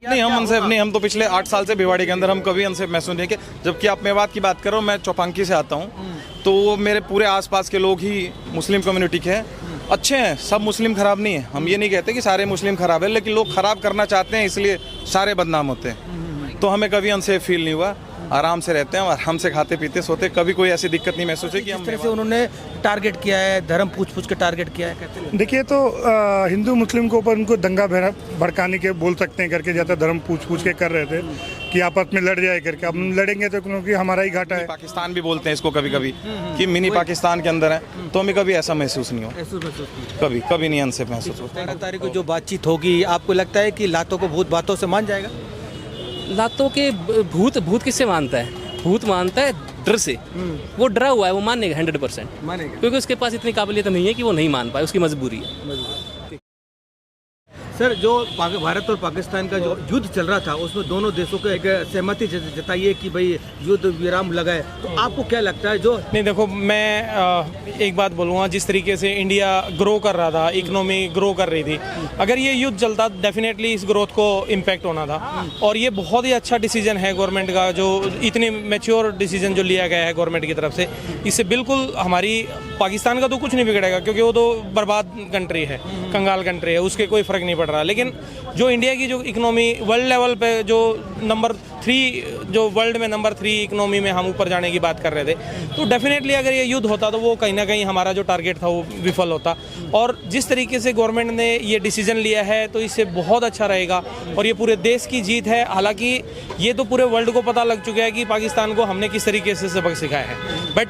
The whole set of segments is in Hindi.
नहीं, हम अनसेफ नहीं। हम तो पिछले 8 साल से भिवाड़ी के अंदर हम कभी अनसेफ महसूस नहीं किए। जबकि आप मेवात की बात करो, मैं चौपांकी से आता हूँ, तो मेरे पूरे आसपास के लोग ही मुस्लिम कम्युनिटी के हैं, अच्छे हैं। सब मुस्लिम खराब नहीं है। हम ये नहीं कहते कि सारे मुस्लिम खराब है, लेकिन लोग खराब करना चाहते हैं, इसलिए सारे बदनाम होते हैं। तो हमें कभी अनसेफ फील नहीं हुआ, आराम से रहते हैं, आराम से खाते पीते सोते, कभी कोई ऐसी दिक्कत नहीं महसूस है कि हम तरह से उन्होंने टारगेट किया है, धर्म पूछ के टारगेट किया है, कहते हैं। देखिए, तो हिंदू मुस्लिम के ऊपर उनको दंगा भड़काने के बोल सकते हैं करके, जैसा धर्म पूछ के कर रहे थे कि आपस में लड़ जाए करके। अब लड़ेंगे तो क्योंकि हमारा ही घाटा है। पाकिस्तान भी बोलते हैं इसको कभी कभी कि मिनी पाकिस्तान के अंदर है, तो हमें कभी ऐसा महसूस नहीं हो, कभी नहीं अनसेफ महसूस होता। 13 तारीख को जो बातचीत होगी, आपको लगता है कि लातों को भूत बातों से मान जाएगा? लातों के भूत किससे मानता है? भूत मानता है डर से। वो डरा हुआ है, वो मानेगा 100% मानेगा, क्योंकि उसके पास इतनी काबिलियत नहीं है कि वो नहीं मान पाए, उसकी मजबूरी है। सर, जो भारत और पाकिस्तान का जो युद्ध चल रहा था, उसमें दोनों देशों को एक सहमति जताई है कि भाई युद्ध विराम लगाए, तो आपको क्या लगता है? जो नहीं, देखो, मैं एक बात बोलूँगा, जिस तरीके से इंडिया ग्रो कर रहा था, इकोनॉमी ग्रो कर रही थी, अगर ये युद्ध चलता डेफिनेटली इस ग्रोथ को इम्पैक्ट होना था। और ये बहुत ही अच्छा डिसीजन है गवर्नमेंट का, जो इतने मैच्योर डिसीजन जो लिया गया है गवर्नमेंट की तरफ से। इससे बिल्कुल हमारी पाकिस्तान का तो कुछ नहीं बिगड़ेगा, क्योंकि वो तो बर्बाद कंट्री है, कंगाल कंट्री है, उसके कोई फ़र्क नहीं पड़ रहा। लेकिन जो इंडिया की जो इकोनॉमी वर्ल्ड लेवल पे जो नंबर 3, जो वर्ल्ड में नंबर 3 इकोनॉमी में हम ऊपर जाने की बात कर रहे थे, तो डेफिनेटली अगर ये युद्ध होता तो वो कहीं ना कहीं हमारा जो टारगेट था वो विफल होता। और जिस तरीके से गवर्नमेंट ने ये डिसीजन लिया है, तो इससे बहुत अच्छा रहेगा और ये पूरे देश की जीत है। हालांकि ये तो पूरे वर्ल्ड को पता लग चुका है कि पाकिस्तान को हमने किस तरीके से सबक सिखाया है, बट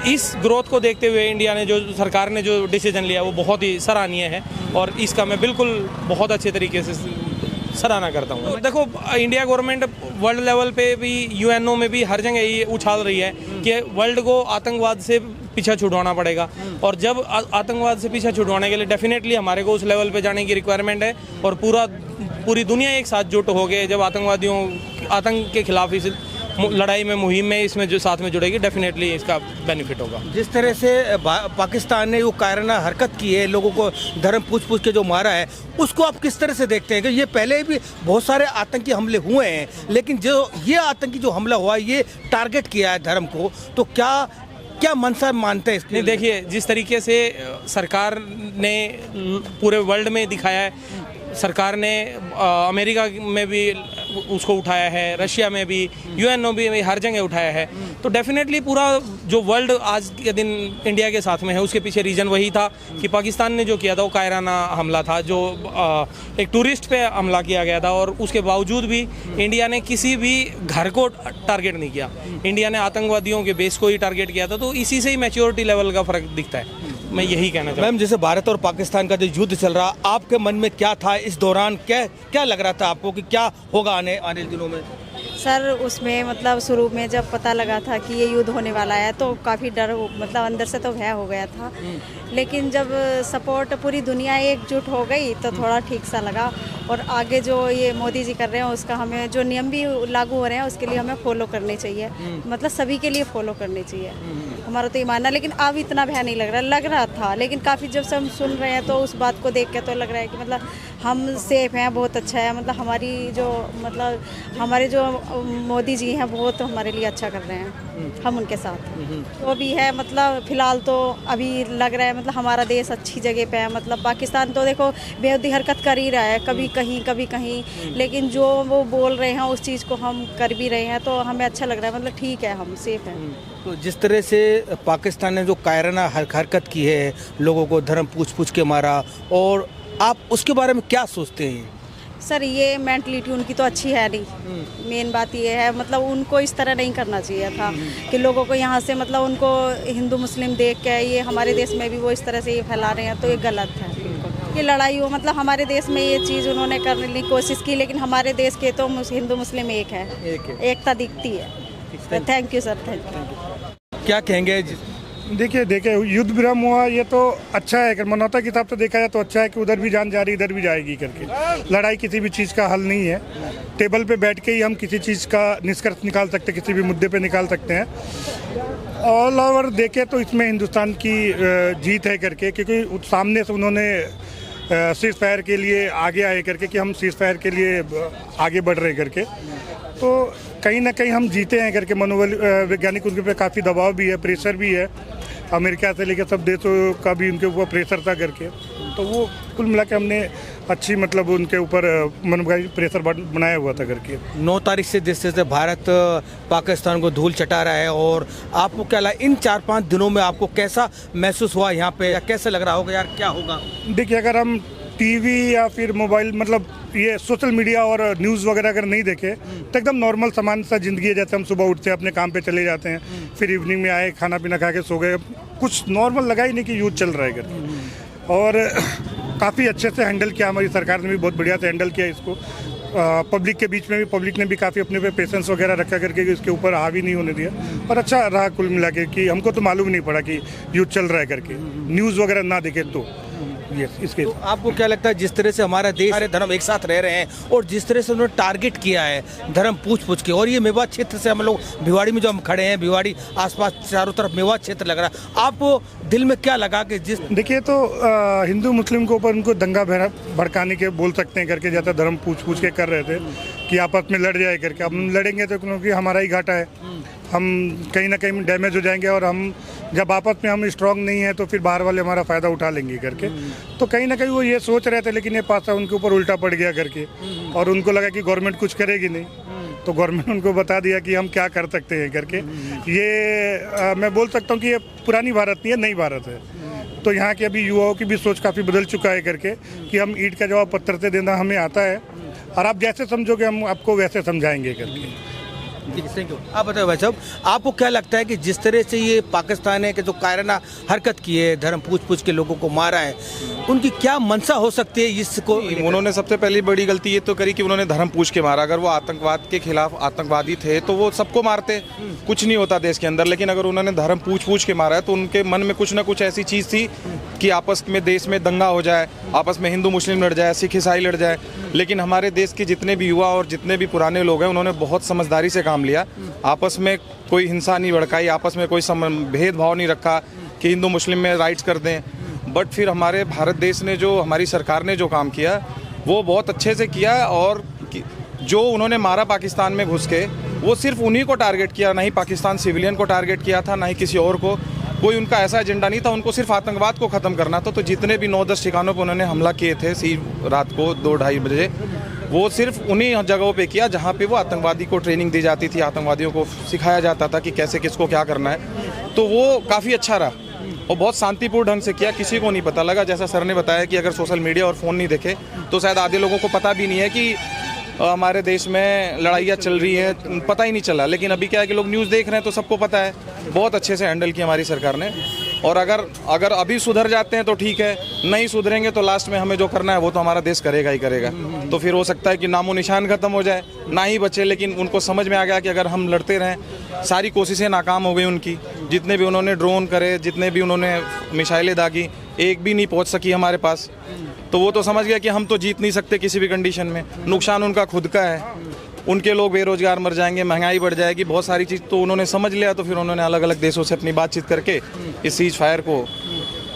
इस ग्रोथ को देखते हुए इंडिया ने जो सरकार ने जो डिसीजन लिया वो बहुत ही सराहनीय है और इसका मैं बिल्कुल बहुत अच्छे तरीके से सराहना करता हूँ। देखो, इंडिया गवर्नमेंट वर्ल्ड लेवल पे भी, यूएनओ में भी हर जगह ये उछाल रही है कि वर्ल्ड को आतंकवाद से पीछा छुड़वाना पड़ेगा। और जब आतंकवाद से पीछा छुड़वाने के लिए डेफिनेटली हमारे को उस लेवल पे जाने की रिक्वायरमेंट है और पूरी दुनिया एक साथ जुट हो गए। जब आतंक के खिलाफ इस लड़ाई में, मुहिम में, इसमें जो साथ में जुड़ेगी, डेफिनेटली इसका बेनिफिट होगा। जिस तरह से पाकिस्तान ने वो कायराना हरकत की है, लोगों को धर्म पूछ के जो मारा है, उसको आप किस तरह से देखते हैं? कि ये पहले भी बहुत सारे आतंकी हमले हुए हैं, लेकिन जो ये आतंकी जो हमला हुआ, ये टारगेट किया है धर्म को, तो क्या मनसा मानते हैं इसके? नहीं, देखिए, जिस तरीके से सरकार ने पूरे वर्ल्ड में दिखाया है, सरकार ने अमेरिका में भी उसको उठाया है, रशिया में भी, यूएनओ भी हर जगह उठाया है, तो डेफिनेटली पूरा जो वर्ल्ड आज के दिन इंडिया के साथ में है, उसके पीछे रीज़न वही था कि पाकिस्तान ने जो किया था वो कायराना हमला था, जो एक टूरिस्ट पे हमला किया गया था। और उसके बावजूद भी इंडिया ने किसी भी घर को टारगेट नहीं किया, इंडिया ने आतंकवादियों के बेस को ही टारगेट किया था। तो इसी से ही मैच्योरिटी लेवल का फ़र्क दिखता है, मैं यही कहना चाहूँगा। मैम, जैसे भारत और पाकिस्तान का जो युद्ध चल रहा, आपके मन में क्या था इस दौरान? क्या लग रहा था आपको कि क्या होगा आने दिनों में? सर, उसमें मतलब शुरू में जब पता लगा था कि ये युद्ध होने वाला है, तो काफ़ी डर, मतलब अंदर से तो भय हो गया था। लेकिन जब सपोर्ट पूरी दुनिया एकजुट हो गई तो थोड़ा ठीक सा लगा। और आगे जो ये मोदी जी कर रहे हैं, उसका हमें जो नियम भी लागू हो रहे हैं, उसके लिए हमें फॉलो करने चाहिए, मतलब सभी के लिए फॉलो करने चाहिए, हमारा तो ये मानना। लेकिन अब इतना भय नहीं लग रहा था, लेकिन काफ़ी जब से हम सुन रहे हैं तो उस बात को देख के तो लग रहा है कि मतलब हम सेफ हैं, बहुत अच्छा है। मतलब हमारे जो मोदी जी हैं, बहुत हमारे लिए अच्छा कर रहे हैं, हम उनके साथ तो भी है। मतलब फ़िलहाल तो अभी लग रहा है मतलब हमारा देश अच्छी जगह पे है। मतलब पाकिस्तान तो देखो बेहूदी हरकत कर ही रहा है, कभी कहीं, लेकिन जो वो बोल रहे हैं उस चीज़ को हम कर भी रहे हैं, तो हमें अच्छा लग रहा है, मतलब ठीक है, हम सेफ हैं। तो जिस तरह से पाकिस्तान ने जो कायराना हरकत की है, लोगों को धर्म पूछ के मारा, और आप उसके बारे में क्या सोचते हैं? सर, ये मेंटलिटी उनकी तो अच्छी है नहीं। मेन बात ये है, मतलब उनको इस तरह नहीं करना चाहिए था कि लोगों को यहाँ से, मतलब उनको हिंदू मुस्लिम देख के ये हमारे देश में भी वो इस तरह से ये फैला रहे हैं, तो ये गलत है। ये लड़ाई हो, मतलब हमारे देश में ये चीज़ उन्होंने करने की कोशिश की, लेकिन हमारे देश के तो हिंदू मुस्लिम एक है, एकता दिखती है। Thank you sir, thank you. क्या कहेंगे? देखिए, युद्ध विराम हुआ, ये तो अच्छा है। अगर मानवता के हिसाब से देखा जाए तो अच्छा है कि उधर भी जान जा रही, इधर भी जाएगी करके। लड़ाई किसी भी चीज़ का हल नहीं है। टेबल पे बैठ के ही हम किसी चीज़ का निष्कर्ष निकाल सकते हैं, किसी भी मुद्दे पे निकाल सकते हैं। ऑल ओवर देखे तो इसमें हिंदुस्तान की जीत है करके, क्योंकि सामने से उन्होंने सीज फायर के लिए आगे आए करके कि हम सीज फायर के लिए आगे बढ़ रहे करके, तो कहीं ना कहीं हम जीते हैं करके मनोबल वैज्ञानिक उनके ऊपर काफ़ी दबाव भी है, प्रेशर भी है, अमेरिका से लेकर सब देशों का भी उनके ऊपर प्रेशर था करके, तो वो कुल मिला के हमने अच्छी मतलब उनके ऊपर मनोबल प्रेशर बनाया हुआ था करके। 9 तारीख से जिस तरह से भारत पाकिस्तान को धूल चटा रहा है, और आपको क्या लगा इन 4-5 दिनों में आपको कैसा महसूस हुआ यहाँ पे, या कैसे लग रहा होगा यार क्या होगा? देखिए, अगर हम टीवी या फिर मोबाइल मतलब ये सोशल मीडिया और न्यूज़ वगैरह अगर नहीं देखे तो एकदम नॉर्मल सामान सा ज़िंदगी है। जैसे हम सुबह उठते हैं, अपने काम पे चले जाते हैं, फिर इवनिंग में आए, खाना पीना खा के सो गए, कुछ नॉर्मल लगा ही नहीं कि युद्ध चल रहा है करके। और काफ़ी अच्छे से हैंडल किया, हमारी सरकार ने भी बहुत बढ़िया से हैंडल किया इसको। पब्लिक के बीच में भी पब्लिक ने भी काफ़ी अपने पे पेशेंस वगैरह रखा करके इसके ऊपर हावी नहीं होने दिया, और अच्छा रहा कुल मिला के कि हमको तो मालूम नहीं पड़ा कि युद्ध चल रहा है करके, न्यूज़ वगैरह ना देखे तो। इसके तो आपको क्या लगता है जिस तरह से हमारा देश सारे धर्म एक साथ रह रहे हैं, और जिस तरह से उन्होंने टारगेट किया है धर्म पूछ के, और ये मेवात क्षेत्र से हम लोग भिवाड़ी में जो हम खड़े हैं, भिवाड़ी आसपास चारों तरफ मेवात क्षेत्र लग रहा है, आपको दिल में क्या लगा कि जिस देखिए तो हिंदू मुस्लिम के ऊपर उनको दंगा भड़काने के बोल सकते हैं करके, जैसा धर्म पूछ के कर रहे थे कि आपस में लड़ जाए करके। अब हम लड़ेंगे तो क्योंकि हमारा ही घाटा है, हम कहीं ना कहीं डैमेज हो जाएंगे, और हम जब आपस में हम स्ट्रांग नहीं है तो फिर बाहर वाले हमारा फ़ायदा उठा लेंगे करके। तो कहीं ना कहीं वो ये सोच रहे थे, लेकिन ये पासा उनके ऊपर उल्टा पड़ गया करके, और उनको लगा कि गवर्नमेंट कुछ करेगी नहीं, तो गवर्नमेंट उनको बता दिया कि हम क्या कर सकते हैं करके। ये मैं बोल सकता हूँ कि ये पुरानी भारत नहीं है, नई भारत है। तो यहाँ के अभी युवाओं की भी सोच काफ़ी बदल चुका है करके कि हम ईंट का जवाब पत्थर से देना हमें आता है, और आप जैसे समझोगे हम आपको वैसे समझाएंगे करके। Thank you. आप बताओ भाई साहब, आपको क्या लगता है कि जिस तरह से ये पाकिस्तान है कि जो कायराना हरकत की है, धर्म पूछ के लोगों को मारा है, उनकी क्या मंशा हो सकती है इसको? उन्होंने सबसे पहली बड़ी गलती ये तो करी कि उन्होंने धर्म पूछ के मारा। अगर वो आतंकवाद के खिलाफ आतंकवादी थे तो वो सबको मारते, कुछ नहीं होता देश के अंदर। लेकिन अगर उन्होंने धर्म पूछ के मारा है तो उनके मन में कुछ ना कुछ ऐसी चीज़ थी कि आपस में देश में दंगा हो जाए, आपस में हिंदू मुस्लिम लड़ जाए, सिख ईसाई लड़ जाए। लेकिन हमारे देश के जितने भी युवा और जितने भी पुराने लोग हैं, उन्होंने बहुत समझदारी से काम लिया, आपस में कोई हिंसा नहीं भड़काई, आपस में कोई भेदभाव नहीं रखा कि हिंदू मुस्लिम में राइट्स कर दें। बट फिर हमारे भारत देश ने जो, हमारी सरकार ने जो काम किया वो बहुत अच्छे से किया, और जो उन्होंने मारा पाकिस्तान में घुस के, वो सिर्फ उन्हीं को टारगेट किया, ना ही पाकिस्तान सिविलियन को टारगेट किया था, ना ही किसी और को। कोई उनका ऐसा एजेंडा नहीं था, उनको सिर्फ आतंकवाद को ख़त्म करना था। तो जितने भी 9-10 ठिकानों पर उन्होंने हमला किए थे रात को 2-2:30 बजे, वो सिर्फ उन्हीं जगहों पे किया जहाँ पे वो आतंकवादी को ट्रेनिंग दी जाती थी, आतंकवादियों को सिखाया जाता था कि कैसे किसको क्या करना है। तो वो काफ़ी अच्छा रहा और बहुत शांतिपूर्ण ढंग से किया, किसी को नहीं पता लगा। जैसा सर ने बताया कि अगर सोशल मीडिया और फ़ोन नहीं देखे तो शायद आधे लोगों को पता भी नहीं है कि हमारे देश में लड़ाइयाँ चल रही है, पता ही नहीं चला। लेकिन अभी क्या है कि लोग न्यूज़ देख रहे हैं तो सबको पता है। बहुत अच्छे से हैंडल किया हमारी सरकार ने, और अगर अभी सुधर जाते हैं तो ठीक है, नहीं सुधरेंगे तो लास्ट में हमें जो करना है वो तो हमारा देश करेगा ही करेगा। तो फिर हो सकता है कि नामो निशान खत्म हो जाए, ना ही बचे। लेकिन उनको समझ में आ गया कि अगर हम लड़ते रहें, सारी कोशिशें नाकाम हो गई उनकी, जितने भी उन्होंने ड्रोन करे, जितने भी उन्होंने मिसाइलें दागी, एक भी नहीं पहुंच सकी हमारे पास। तो वो तो समझ गया कि हम तो जीत नहीं सकते किसी भी कंडीशन में, नुकसान उनका खुद का है, उनके लोग बेरोजगार मर जाएंगे, महंगाई बढ़ जाएगी, बहुत सारी चीज़ तो उन्होंने समझ लिया। तो फिर उन्होंने अलग अलग देशों से अपनी बातचीत करके इस सीज फायर को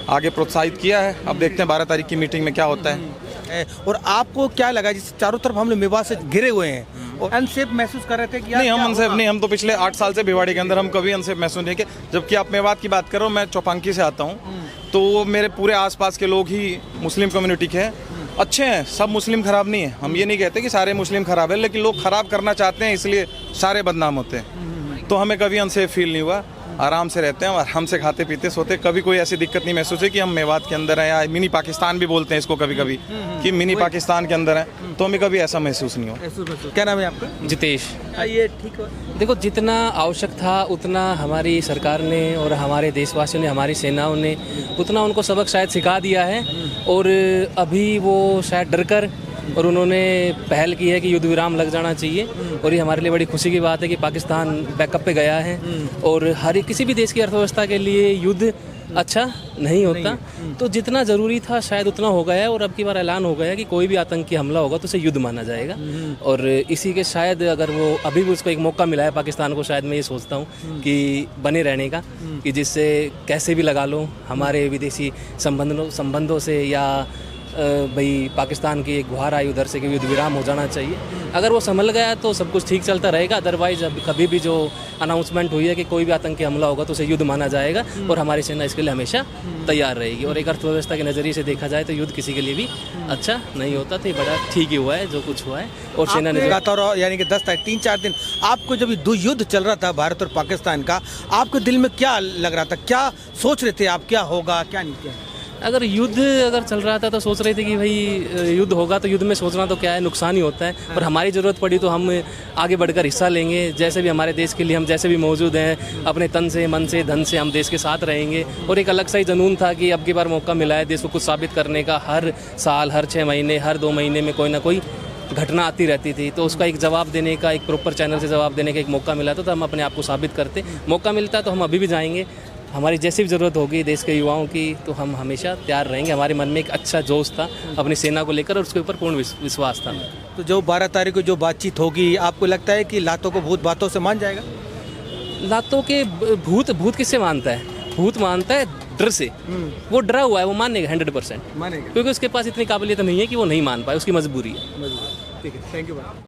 आगे प्रोत्साहित किया है। अब देखते हैं 12 तारीख की मीटिंग में क्या होता है। और आपको क्या लगा जिस चारों तरफ हम लोग मेवात से घिरे हुए हैं और अनसेफ महसूस कर रहे थे कि नहीं, हम अनसेफ नहीं, हम तो पिछले 8 साल से भिवाड़ी के अंदर हम कभी अनसेफ महसूस नहीं किए। जबकि आप मेवात की बात करो, मैं चौपांकी से आता हूँ, तो मेरे पूरे आसपास के लोग ही मुस्लिम कम्युनिटी के हैं, अच्छे हैं, सब मुस्लिम खराब नहीं है। हम ये नहीं कहते कि सारे मुस्लिम खराब है, लेकिन लोग खराब करना चाहते हैं, इसलिए सारे बदनाम होते हैं। तो हमें कभी अनसेफ फील नहीं हुआ, आराम से रहते हैं, आराम से खाते पीते सोते, कभी कोई ऐसी दिक्कत नहीं महसूस है कि हम मेवात के अंदर हैं, या मिनी पाकिस्तान भी बोलते हैं इसको कभी कभी कि मिनी पाकिस्तान के अंदर हैं, तो हमें कभी ऐसा महसूस नहीं हुआ। क्या नाम है आपका? जितेश। ये ठीक है। देखो, जितना आवश्यक था उतना हमारी सरकार ने और हमारे देशवासियों ने, हमारी सेनाओं ने उतना उनको सबक शायद सिखा दिया है, और अभी वो शायद डर कर और उन्होंने पहल की है कि युद्ध विराम लग जाना चाहिए। और ये हमारे लिए बड़ी खुशी की बात है कि पाकिस्तान बैकअप पे गया है, और हर किसी भी देश की अर्थव्यवस्था के लिए युद्ध अच्छा नहीं होता। तो जितना ज़रूरी था शायद उतना हो गया है, और अब की बार ऐलान हो गया है कि कोई भी आतंकी हमला होगा तो उसे युद्ध माना जाएगा। और इसी के शायद अगर वो अभी भी उसको एक मौका मिला है पाकिस्तान को, शायद मैं ये सोचता हूँ कि बने रहने का, कि जिससे कैसे भी लगा लो हमारे विदेशी संबंधों से या भाई पाकिस्तान की एक गुहार आई उधर से कि युद्ध विराम हो जाना चाहिए। अगर वो संभल गया तो सब कुछ ठीक चलता रहेगा, अदरवाइज अब कभी भी जो अनाउंसमेंट हुई है कि कोई भी आतंकी हमला होगा तो उसे युद्ध माना जाएगा और हमारी सेना इसके लिए हमेशा तैयार रहेगी। और एक अर्थव्यवस्था के नज़रिए से देखा जाए तो युद्ध किसी के लिए भी अच्छा नहीं होता, तो ये बड़ा ठीक ही हुआ है जो कुछ हुआ है। और सेना ने लगातार यानी कि 10 तारीख 3-4 दिन आपको जब ये युद्ध चल रहा था भारत और पाकिस्तान का, आपके दिल में क्या लग रहा था, क्या सोच रहे थे आप, क्या होगा क्या नहीं किया? अगर युद्ध अगर चल रहा था तो सोच रहे थे कि भाई युद्ध होगा तो युद्ध में सोचना तो क्या है, नुकसान ही होता है। पर हमारी ज़रूरत पड़ी तो हम आगे बढ़कर हिस्सा लेंगे, जैसे भी हमारे देश के लिए हम जैसे भी मौजूद हैं अपने तन से मन से धन से हम देश के साथ रहेंगे। और एक अलग सा ही जुनून था कि अब की बार मौका मिला है देश को कुछ साबित करने का। हर साल, हर 6 महीने, हर 2 महीने में कोई ना कोई घटना आती रहती थी, तो उसका एक जवाब देने का, एक प्रॉपर चैनल से जवाब देने का एक मौका मिला था, तो हम अपने आप को साबित करते। मौका मिलता तो हम अभी भी जाएंगे, हमारी जैसी भी ज़रूरत होगी देश के युवाओं की तो हम हमेशा तैयार रहेंगे। हमारे मन में एक अच्छा जोश था अपनी सेना को लेकर और उसके ऊपर पूर्ण विश्वास था। तो जो 12 तारीख को जो बातचीत होगी, आपको लगता है कि लातों को भूत बातों से मान जाएगा? लातों के भूत किससे मानता है? भूत मानता है डर से। वो डरा हुआ है, वो मानेगा 100% मानेगा, क्योंकि उसके पास इतनी काबिलियत नहीं है कि वो नहीं मान पाए, उसकी मजबूरी है। ठीक है, थैंक यू।